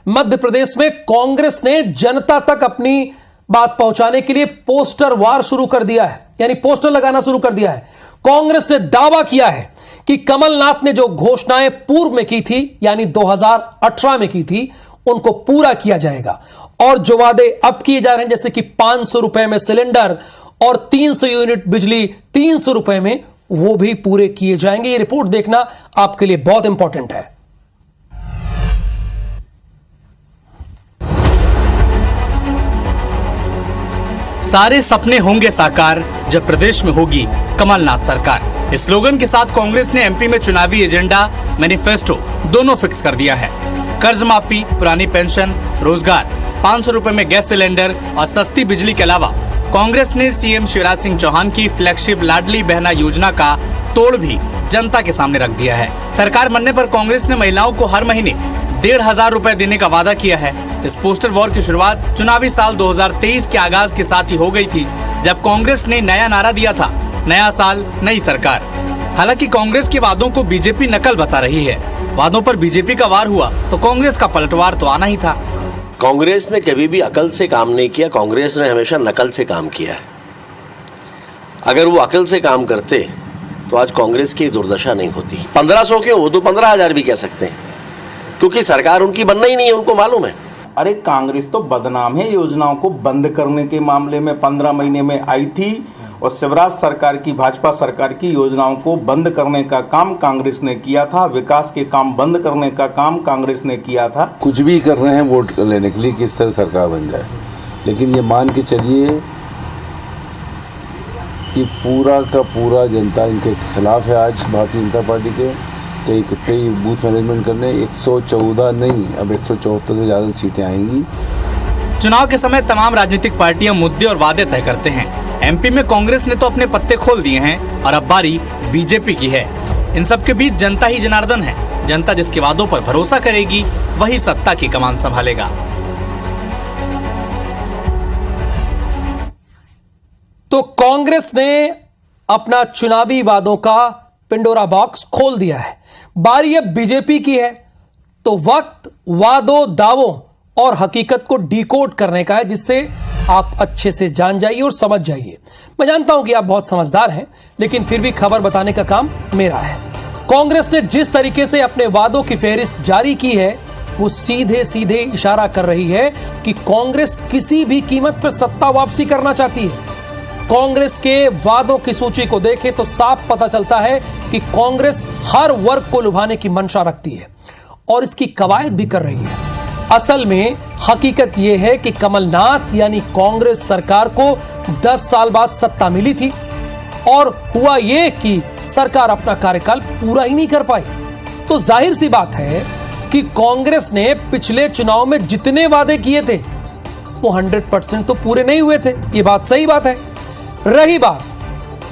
मध्य प्रदेश में कांग्रेस ने जनता तक अपनी बात पहुंचाने के लिए पोस्टर वार शुरू कर दिया है, यानी पोस्टर लगाना शुरू कर दिया है। कांग्रेस ने दावा किया है कि कमलनाथ ने जो घोषणाएं पूर्व में की थी, यानी 2018 में की थी, उनको पूरा किया जाएगा। और जो वादे अब किए जा रहे हैं, जैसे कि 500 रुपए में सिलेंडर और 300 यूनिट बिजली 300 रुपए में, वो भी पूरे किए जाएंगे। ये रिपोर्ट देखना आपके लिए बहुत इंपॉर्टेंट है। सारे सपने होंगे साकार जब प्रदेश में होगी कमलनाथ सरकार। इस स्लोगन के साथ कांग्रेस ने एमपी में चुनावी एजेंडा, मैनिफेस्टो दोनों फिक्स कर दिया है। कर्ज माफी, पुरानी पेंशन, रोजगार, 500 रुपए में गैस सिलेंडर और सस्ती बिजली के अलावा कांग्रेस ने सीएम शिवराज सिंह चौहान की फ्लैगशिप लाडली बहना योजना का तोड़ भी जनता के सामने रख दिया है। सरकार बनने पर कांग्रेस ने महिलाओं को हर महीने 1,500 रुपए देने का वादा किया है। इस पोस्टर वॉर की शुरुआत चुनावी साल 2023 के आगाज के साथ ही हो गई थी, जब कांग्रेस ने नया नारा दिया था, नया साल नई सरकार। हालांकि कांग्रेस के वादों को बीजेपी नकल बता रही है। वादों पर बीजेपी का वार हुआ तो कांग्रेस का पलटवार तो आना ही था। कांग्रेस ने कभी भी अकल से काम नहीं किया, कांग्रेस ने हमेशा नकल से काम किया है। अगर वो अकल से काम करते तो आज कांग्रेस की दुर्दशा नहीं होती। 1500 क्यों, वो तो 15,000 भी कह सकते हैं, क्योंकि सरकार उनकी बनना ही नहीं है, उनको मालूम है। अरे कांग्रेस तो बदनाम है योजनाओं को बंद करने के मामले में। 15 महीने में आई थी और शिवराज सरकार की, भाजपा सरकार की योजनाओं को बंद करने का काम कांग्रेस ने किया था। विकास के काम बंद करने का काम कांग्रेस ने किया था। कुछ भी कर रहे हैं वोट लेने के लिए, किस तरह सरकार बन जाए, लेकिन ये मान के चलिए कि पूरा का पूरा जनता इनके खिलाफ है। आज भारतीय जनता पार्टी के कई बूथ मैनेजमेंट करने 114 नहीं, अब 174 से ज़्यादा सीटें आएंगी। चुनाव के समय तमाम राजनीतिक पार्टियां मुद्दे और वादे तय करते हैं। एमपी में कांग्रेस ने तो अपने पत्ते खोल दिए हैं और अब बारी बीजेपी की है। इन सब के बीच जनता ही जनार्दन है। जनता जिसके वादों पर भरोसा करेगी वही सत्ता की कमान संभालेगा। तो कांग्रेस ने अपना चुनावी वादों का पिंडोरा बॉक्स खोल दिया है। बारी अब बीजेपी की है, तो वक्त वादों, दावों और हकीकत को डिकोड करने का है, जिससे आप अच्छे से जान जाइए और समझ जाइए। मैं जानता हूं कि आप बहुत समझदार हैं, लेकिन फिर भी खबर बताने का काम मेरा है। कांग्रेस ने जिस तरीके से अपने वादों की फेहरिस्त जारी की है, वो सीधे सीधे इशारा कर रही है कि कांग्रेस किसी भी कीमत पर सत्ता वापसी करना चाहती है। कांग्रेस के वादों की सूची को देखें तो साफ पता चलता है कि कांग्रेस हर वर्ग को लुभाने की मंशा रखती है और इसकी कवायद भी कर रही है। असल में हकीकत यह है कि कमलनाथ यानी कांग्रेस सरकार को 10 साल बाद सत्ता मिली थी और हुआ यह कि सरकार अपना कार्यकाल पूरा ही नहीं कर पाई। तो जाहिर सी बात है कि कांग्रेस ने पिछले चुनाव में जितने वादे किए थे वो 100% तो पूरे नहीं हुए थे। ये बात सही बात है। रही बात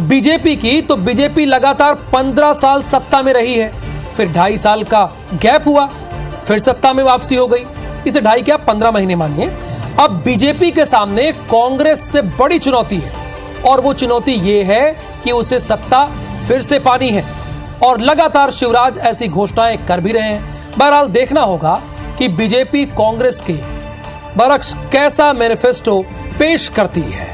बीजेपी की, तो बीजेपी लगातार 15 साल सत्ता में रही है, फिर 2.5 साल का गैप हुआ, फिर सत्ता में वापसी हो गई। इसे 2.5 क्या 15 महीने मानिए। अब बीजेपी के सामने कांग्रेस से बड़ी चुनौती है और वो चुनौती ये है कि उसे सत्ता फिर से पानी है और लगातार शिवराज ऐसी घोषणाएं कर भी रहे हैं। बहरहाल देखना होगा कि बीजेपी कांग्रेस के बरक्स कैसा मैनिफेस्टो पेश करती है।